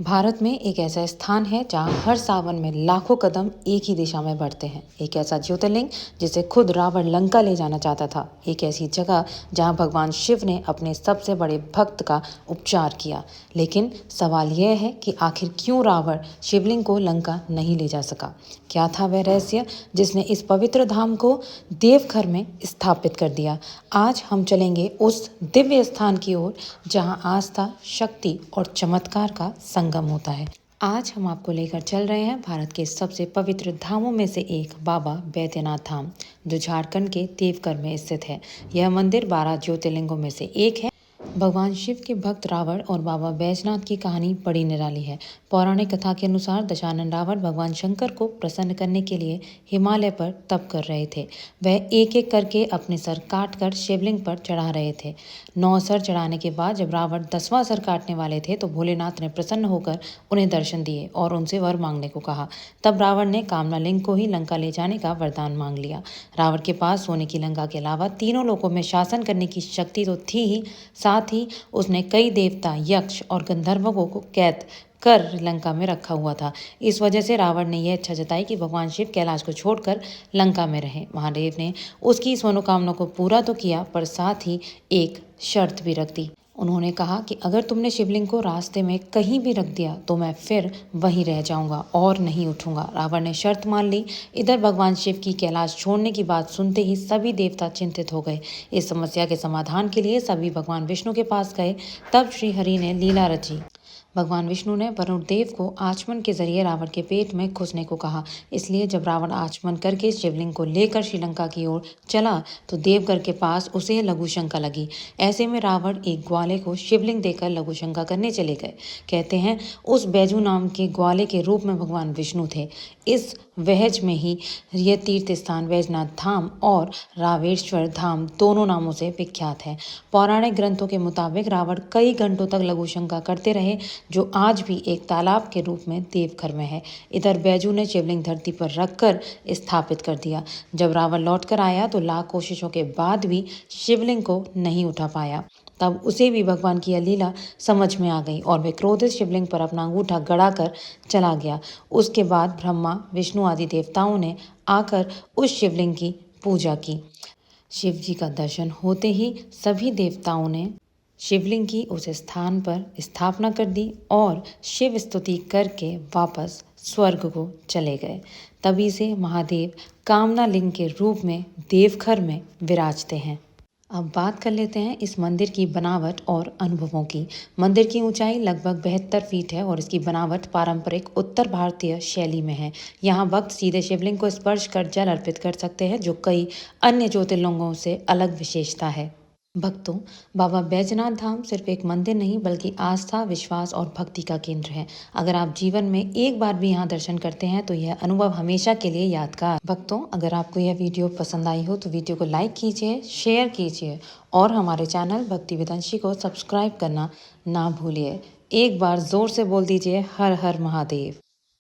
भारत में एक ऐसा स्थान है जहाँ हर सावन में लाखों कदम एक ही दिशा में बढ़ते हैं। एक ऐसा ज्योतिर्लिंग जिसे खुद रावण लंका ले जाना चाहता था। एक ऐसी जगह जहाँ भगवान शिव ने अपने सबसे बड़े भक्त का उपचार किया। लेकिन सवाल यह है कि आखिर क्यों रावण शिवलिंग को लंका नहीं ले जा सका। क्या था वह रहस्य जिसने इस पवित्र धाम को देवघर में स्थापित कर दिया। आज हम चलेंगे उस दिव्य स्थान की ओर जहाँ आस्था, शक्ति और चमत्कार का संगम होता है। आज हम आपको लेकर चल रहे हैं भारत के सबसे पवित्र धामों में से एक बाबा बैद्यनाथ धाम, जो झारखंड के देवघर में स्थित है। यह मंदिर 12 ज्योतिर्लिंगों में से एक है। भगवान शिव के भक्त रावण और बाबा बैजनाथ की कहानी बड़ी निराली है। पौराणिक कथा के अनुसार दशानन रावण भगवान शंकर को प्रसन्न करने के लिए हिमालय पर तप कर रहे थे। वह एक एक करके अपने सर काट कर शिवलिंग पर चढ़ा रहे थे। 9 सर चढ़ाने के बाद जब रावण 10वां सर काटने वाले थे तो भोलेनाथ ने प्रसन्न होकर उन्हें दर्शन दिए और उनसे वर मांगने को कहा। तब रावण ने कामना लिंग को ही लंका ले जाने का वरदान मांग लिया। रावण के पास सोने की लंका के अलावा तीनों लोकों में शासन करने की शक्ति तो थी ही, साथ ही उसने कई देवता, यक्ष और गंधर्वों को कैद कर लंका में रखा हुआ था। इस वजह से रावण ने यह इच्छा जताई कि भगवान शिव कैलाश को छोड़कर लंका में रहें। महादेव ने उसकी इस मनोकामना को पूरा तो किया, पर साथ ही एक शर्त भी रख दी। उन्होंने कहा कि अगर तुमने शिवलिंग को रास्ते में कहीं भी रख दिया तो मैं फिर वहीं रह जाऊंगा और नहीं उठूंगा। रावण ने शर्त मान ली। इधर भगवान शिव की कैलाश छोड़ने की बात सुनते ही सभी देवता चिंतित हो गए। इस समस्या के समाधान के लिए सभी भगवान विष्णु के पास गए। तब श्री हरि ने लीला रची। भगवान विष्णु ने वरुण देव को आचमन के जरिए रावण के पेट में घुसने को कहा। इसलिए जब रावण आचमन करके शिवलिंग को लेकर श्रीलंका की ओर चला तो देवघर के पास उसे लघु शंका लगी। ऐसे में रावण एक ग्वाले को शिवलिंग देकर लघु शंका करने चले गए। कहते हैं उस बैजू नाम के ग्वाले के रूप में भगवान विष्णु थे। इस वहज में ही यह तीर्थ स्थान वैजनाथ धाम और रावेश्वर धाम दोनों नामों से विख्यात है। पौराणिक ग्रंथों के मुताबिक रावण कई घंटों तक लघु शंका करते रहे, जो आज भी एक तालाब के रूप में देवघर में है। इधर बैजू ने शिवलिंग धरती पर रखकर स्थापित कर दिया। जब रावण लौटकर आया तो लाख कोशिशों के बाद भी शिवलिंग को नहीं उठा पाया। तब उसे भी भगवान की यह लीला समझ में आ गई और वह क्रोधित शिवलिंग पर अपना अंगूठा गड़ाकर चला गया। उसके बाद ब्रह्मा, विष्णु आदि देवताओं ने आकर उस शिवलिंग की पूजा की। शिव जी का दर्शन होते ही सभी देवताओं ने शिवलिंग की उस स्थान पर स्थापना कर दी और शिव स्तुति करके वापस स्वर्ग को चले गए। तभी से महादेव कामना लिंग के रूप में देवघर में विराजते हैं। अब बात कर लेते हैं इस मंदिर की बनावट और अनुभवों की। मंदिर की ऊंचाई लगभग 72 फीट है और इसकी बनावट पारंपरिक उत्तर भारतीय शैली में है। यहाँ भक्त सीधे शिवलिंग को स्पर्श कर जल अर्पित कर सकते हैं, जो कई अन्य ज्योतिर्लिंगों से अलग विशेषता है। भक्तों, बाबा बैजनाथ धाम सिर्फ एक मंदिर नहीं बल्कि आस्था, विश्वास और भक्ति का केंद्र है। अगर आप जीवन में एक बार भी यहाँ दर्शन करते हैं तो यह अनुभव हमेशा के लिए यादगार। भक्तों, अगर आपको यह वीडियो पसंद आई हो तो वीडियो को लाइक कीजिए, शेयर कीजिए और हमारे चैनल भक्ति विदंशी को सब्सक्राइब करना ना भूलिए। एक बार जोर से बोल दीजिए, हर हर महादेव।